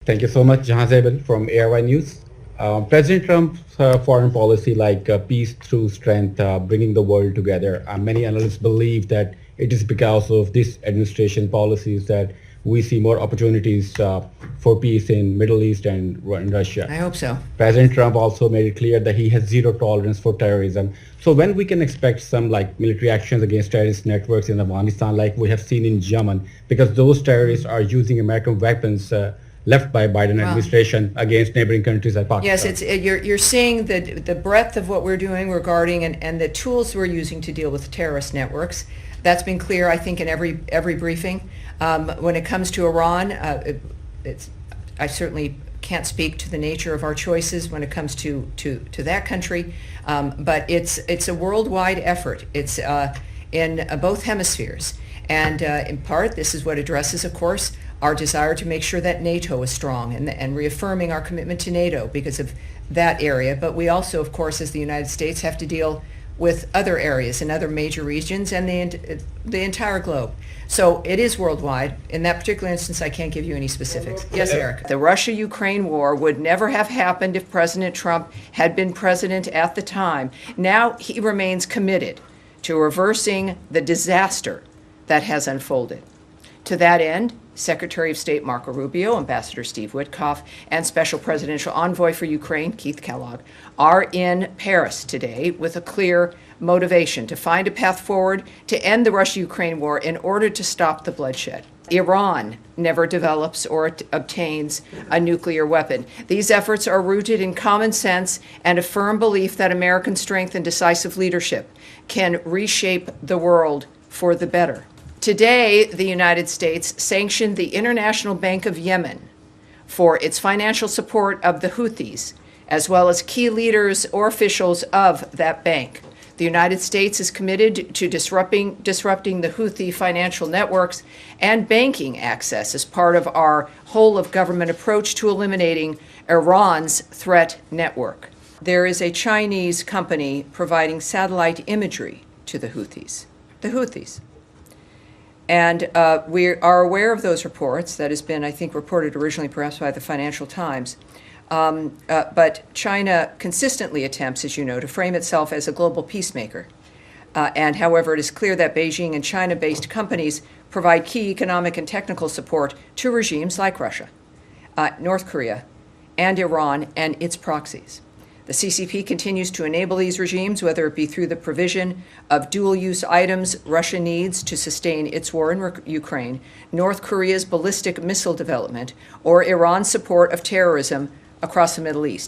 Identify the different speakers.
Speaker 1: Thank you so much, Jahanzaib from ARY News. President Trump's foreign policy, like peace through strength, bringing the world together, many analysts believe that it is because of this administration policies that we see more opportunities for peace in Middle East and in Russia.
Speaker 2: I hope so.
Speaker 1: President Trump also made it clear that he has zero tolerance for terrorism. So when we can expect some like military actions against terrorist networks in Afghanistan, like we have seen in Yemen, because those terrorists are using American weapons left by Biden administration against neighboring countries like Pakistan.
Speaker 2: Yes, you're seeing the breadth of what we're doing regarding and the tools we're using to deal with terrorist networks. That's been clear, I think, in every briefing. When it comes to Iran, I certainly can't speak to the nature of our choices when it comes to that country, but it's a worldwide effort. It's in both hemispheres, and in part, this is what addresses, of course, our desire to make sure that NATO is strong and reaffirming our commitment to NATO because of that area. But we also, of course, as the United States, have to deal with other areas and other major regions and the entire globe. So it is worldwide. In that particular instance, I can't give you any specifics. Yes, Eric. The Russia-Ukraine war would never have happened if President Trump had been president at the time. Now he remains committed to reversing the disaster that has unfolded. To that end, Secretary of State Marco Rubio, Ambassador Steve Witkoff, and Special Presidential Envoy for Ukraine, Keith Kellogg, are in Paris today with a clear motivation to find a path forward to end the Russia-Ukraine war in order to stop the bloodshed. Iran never develops or obtains a nuclear weapon. These efforts are rooted in common sense and a firm belief that American strength and decisive leadership can reshape the world for the better. Today, the United States sanctioned the International Bank of Yemen for its financial support of the Houthis, as well as key leaders or officials of that bank. The United States is committed to disrupting the Houthi financial networks and banking access as part of our whole-of-government approach to eliminating Iran's threat network. There is a Chinese company providing satellite imagery to the Houthis. The Houthis. And we are aware of those reports. That has been, I think, reported originally perhaps by the Financial Times. But China consistently attempts, as you know, to frame itself as a global peacemaker. And however, it is clear that Beijing and China-based companies provide key economic and technical support to regimes like Russia, North Korea, and Iran and its proxies. The CCP continues to enable these regimes, whether it be through the provision of dual-use items Russia needs to sustain its war in Ukraine, North Korea's ballistic missile development, or Iran's support of terrorism across the Middle East.